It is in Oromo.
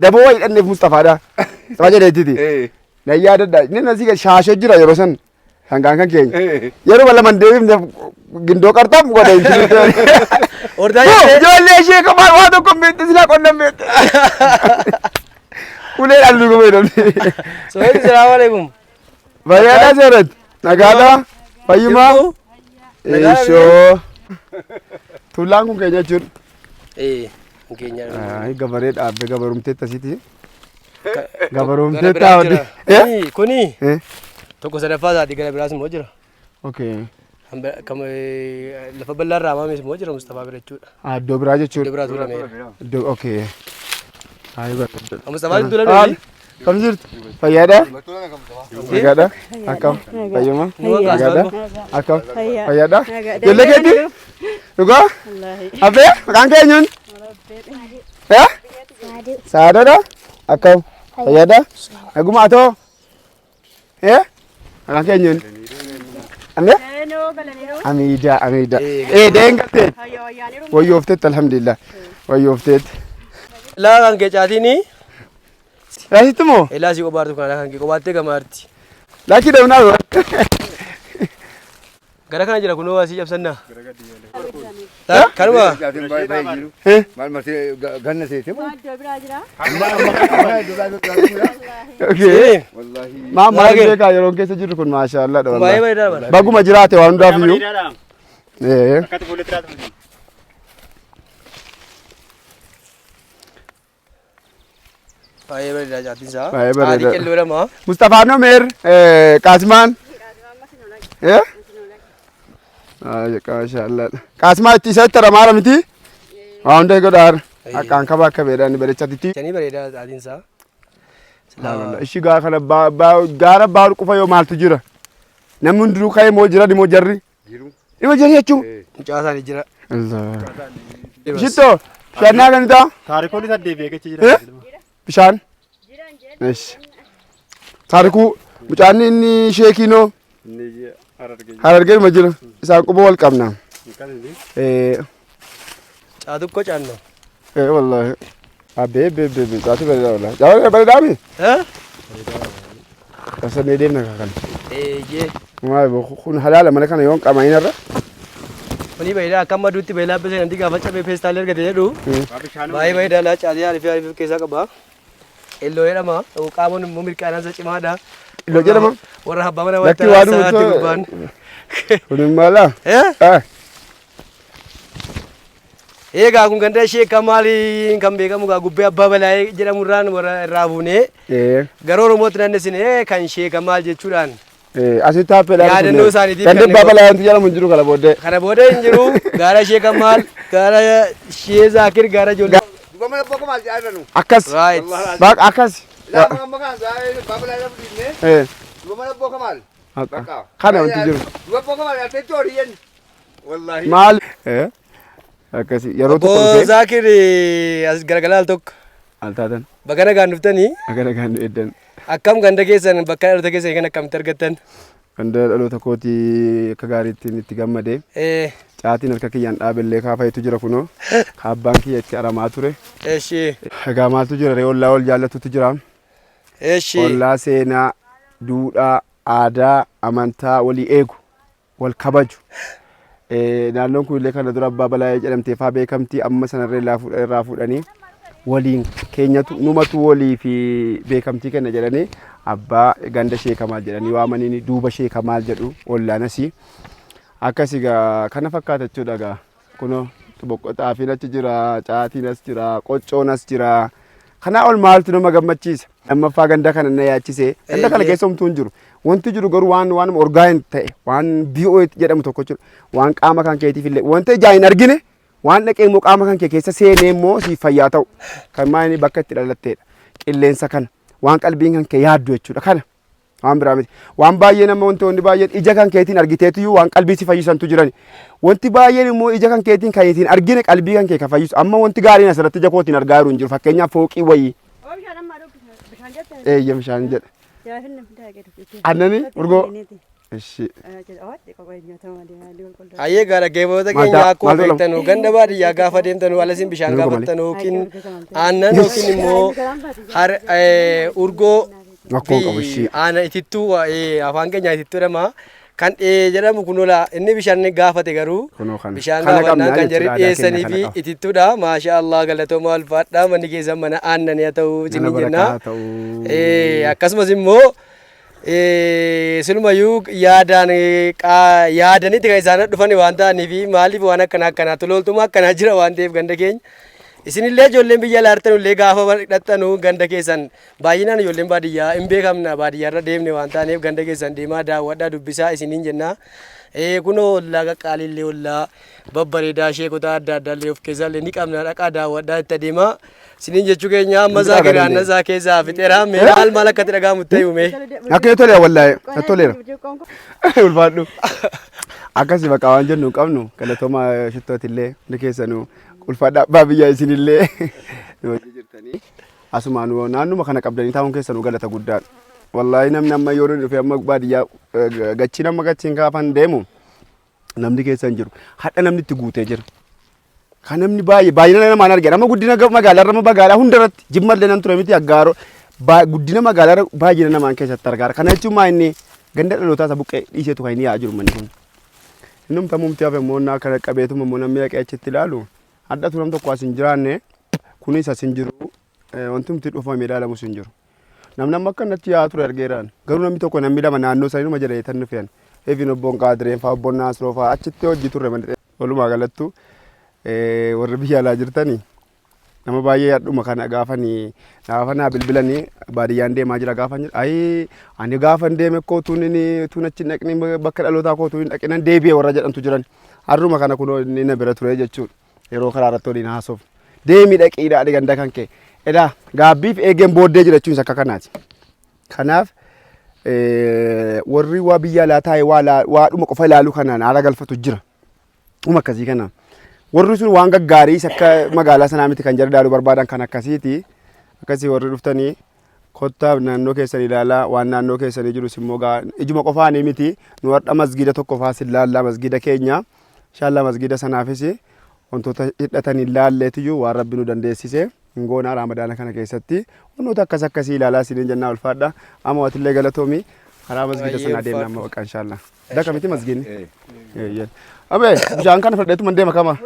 Dabo hidhanneef Mustafaadha. Saba jedheetiti. Na yaadadha. Inni nasii shaashee jira yeroo san hangaan kan keenya. Yeroo bala mandeebifne gindoo qarxam godha injilii. Ordaa jettee. Ijoollee ishee qaban waa tokko beekte silaa qonnaan beekte. Ulee dhalluu gomee dhabde. Sohayli salaamu alaikum. Fayyaadhaa seerat. Nagaadhaa. Fayyumaa. Eeshoo. Tullaan kun keenya jechuudha. Keenya. Gabaree dhaabbe gabarumtee tasiiti. Gabarumtee taa'uudhi. Kuni. Tokko sadaffaa isaati gara biraas immoo jira. Okay. Lafa bal'aa irraa haamames immoo jira Mustafaa bira jechuudha. Iddoo biraa jechuudha. Iddoo biraa tuulameera. Iddoo okay. Mustafaa tuulameera. Kam jirtu? Fayyaadhaa? Fayyaadhaa? Akkam? Fayyuma? Fayyaadhaa? Akkam? Fayyaadhaa? Ijoollee keetii? Dhugaa? Habbee? Maqaan keenyuun? Saadaadhaa? Akkam? Fayyaadhaa? Naguma atoo? Maqaan keenyuun? Anne? Amiida. Deengattee? Wayyoofteetti alhamdulillah. Wayyoofteetti. Laa kan kee caatiini. Laasitti moo? Laasii qobaartu kana kan kee qobaattee gamaarti. Laakii deemnaa gara kana jira kunoo asii cabsannaa. Kanuma. Maal marsee ganna seete moo? Maal beekaa yeroon keessa jirru kun maashaallah dha. Baay'ee bareedaa bara. Baguma jiraate waan hundaaf iyyuu. Baay'ee bareedaa caatiin isaa. Baay'ee bareedaa. Haadhi qelloo lama. Mustafaa Nomeer Qaasimaan. Maashaallah. Qaasimaa itti isa itti ramaara miti. Waa hunda godhaar. Akkaan kaba akka beedhaan bareechatitti. Shanii bareedaa caatiin isaa. Ishi gaa kana gaara baaduu qufa yoo maaltu jira. Namni hundinuu ka'ee moo jira dhimoo jarri. Dhima jarri jechuun. Mucaa isaanii jira. Shittoo shannaa kan ta'a. Taarikoonni saddeet beekachi jira. Bishaan. Taarikuu mucaan inni sheekiinoo. Harargee ma jira. Isaan quba wal qabna. Caatukkoo caannoo. Wallaahi. Abbee caatu bareedaa wallaahi. Caatu bareedaa mi? Kasa nee deemna kan. Kun halaala mana kana yoon qamayin irra. Kuni bareedaa akka maduutti beelaa bisee namti gaafa cabee feestaalee argate jedhu. Baay'ee bareedaa laa caatii ariifii keessaa qaba. Illoo jedhama. Qaamoon immoo mirqaanaan isa cimaadha. Illoo jedhama. Warra abbaa mana wanta saatti gubbaan. Kun maala? Egaa kun ganda ishee Kamaali kan beekamu gaa gubbee abbaa balaayee jedhamurraan warra irraa buunee. Gara Oromootti naannessine kan ishee Kamaal jechuudhaan. Asitti taappee yaadannoo isaaniitiif ganda abbaa balaayantu jedhamu hin jiru kana booddee. Kana booda hin jiru gaara ishee Kamaal gaara ishee Zaakir gaara ijoollee. Akkas. Baaq akkas. Kana wanti jiru. Maal? Akkasi yeroo tokko dhufee Zaakir as gargalaal tokko altaatan bakka nagaan dhuftanii bakka nagaan eddan akkam ganda keessan bakka dhaloota keessan kan akkamitti argattan ganda dhaloota kootii akka gaariitti itti gammadee caatiin harka kiyyaan dhaabellee kaafayitu jira kunoo kaabbaan kiyya itti aramaa ture egaa maaltu jira ree ollaa ol jaallatutu jira ollaa seenaa duudhaa aadaa amantaa walii eegu wal kabaju naannoon kun illee kana dura abbaa balaayee jedhamtee faa beekamtii amma sanarree irraa fuudhanii waliin keenyatu numatu walii fi beekamtii kenna jedhanii abbaa ganda Shee Kamaal jedhanii waamanii duuba Shee Kamaal jedhu ollaanasi akkasii kana fakkaata jechuudha gaa kunoo boqqoxaafiin achi jira caatiin as jira qoccoon as jira kanaa ol maaltu nama gammachiisa lammaffaa ganda kana na yaachise ganda kana keessa homtuu hin jiru wanti jiru garuu waan orgaa'in ta'e waan bi'oo jedhamu tokko jiru waan qaama kan keetiif illee wanta ijaan hin argine waan dhaqee immoo qaama kan kee keessa seenee immoo siif fayyaa ta'u kan maali bakka itti dhalatteedha qilleensa kana waan qalbiin kan kee yaaddu jechuudha kana waan biraa miti waan baay'ee nama wantoonni baay'een ija kan keetiin argiteetu waan qalbii si fayyisantu jiran wanti baay'een immoo ija kan keetiin kan ittiin argine qalbii kan kee kan fayyisu amma wanti gaariin asirratti ija kootiin argaa jiru hin jiru fakkeenyaaf fooqii wayii bishaan jedha annani urgoo Ishi. Ayyee gara geeboota keenya akkuma beektanu ganda baadiyyaa gaafa deemtanu alasin bishaan gaafattanu yookiin aannan yookiin immoo urgoo Akkuma qabu ishi. aannan itittuu afaan keenya itittuu jedhama. Kan jedhamu kunuula inni bishaan gaafate garuu bishaan gaafannaan kan jedhu dhiyeessanii fi itittuudha. Maasha Allah galatooma ulfaadha manni keessan mana aannanii haa ta'u isin jenna. Akkasumas immoo silumayyuu yaadanitti kan isaan dhufan waan ta'aniif maaliif waan akkanaa tolooltuma akkanaa jira waan ta'eef ganda keenya. Isinillee ijoolleen biyya laartan illee gaafa hidhattanu ganda keessan baay'inaan ijoolleen baadiyyaa hin beekamna baadiyyaarra deemne waan ta'aniif ganda keessan deemaa daawwadhaa dubbisaa isiniin jenna. Kunoo ollaa qaqqaalillee ollaa babbareedaa sheekota adda addaallee of keessaallee ni qabna dhaqaa daawwadhaa itti adeemaa. Isiniin jechuu keenya amma isaa gadaanna isaa keessaa fixeeraa maal akkatti dhagaamu ta'e uume. Akka tolee wallaayee toleera. Ulfaadhu. Akkasii bakka waan jennu qabnu galatooma shittootillee ni keessanuu. Ulfaadhaa abbaa biyyaa isinillee hojii jirtanii asumaan naannuma kana qabdanii taa'uun keessanuu galata guddaadha. Wallaahi namni amma yoo dhufe amma baadiyyaa gachiin kaafan deemu namni keessan jiru hadha namni itti guutee jira. Kan namni baay'ina namaan argina amma guddina magaalaa hundarratti jimmallee nan ture miti aggaaroo guddina magaalaa baay'ina namaan keessatti argaara. Kana jechuun maa inni ganda dhalootaa isa buqqee dhiiseetu kan inni yaa'aa jiru manni kun. Innum tammumti hafe immoo akka qabeetuma immoo namni dhaqee achitti ilaalu. Adda turam tokko as hin jiraanne kunis as hin jiru wanti nuti dhufamee ilaalamus hin jiru. Namni amma akka natti yaa ture argeeraan garuu namni tokko namni lama naannoo isaanii jedhee tan dhufeen eefin obboon Qaadireen fa'aa obboon Naasiroo fa'aa achitti hojii turre malee walumaa galattu warri biyya alaa jirtanii nama baay'ee hadhuma kana gaafa naa bilbilanii baadiyyaan deemaa jira gaafa jira ayii ani gaafa deeme koo tuun achi dhaqni bakka dhalootaa koo tuun dhaqinan deebi'ee warra jedhantu jiran har'uma kana kunoo inni na bira ture jechuudha. Yeroo karaa irratti waliin haasofnu deemii dhaqiidhaa ganda kan kee edaa gaabbiif eegeen booddee jira jechuun akka kanaati. Kanaaf warri waa biyya alaa taa'e waadhuma qofa ilaaluu kanaan haala galfatu jira. Akkasii kanaan warri sun waan gaggaarii akka magaalaa sanaa miti kan jara ilaaluu barbaadan kan akkasiiti. Akkasii warri dhuftanii kottaa naannoo keessan ilaalaa waan naannoo keessanii jirus immoo ijuma qofaanii miti nu har'a masgiida tokko faas ilaallaa masgiida keenya inshaallaa masgiida sanaafis wantoota hidhatanii ilaalleetiyyuu waan rabbi nu dandeessise ngoonaa ramadaana kana keessatti wantoota akkasii ilaalaa isiniin jennaa ulfaadha. Amma waatillee galatoomi karaa masgiida sanaa deemna amma baqa inshaallaa. Dakka miti masgiidni. Abee bishaan kana fudhateetu man deema kama.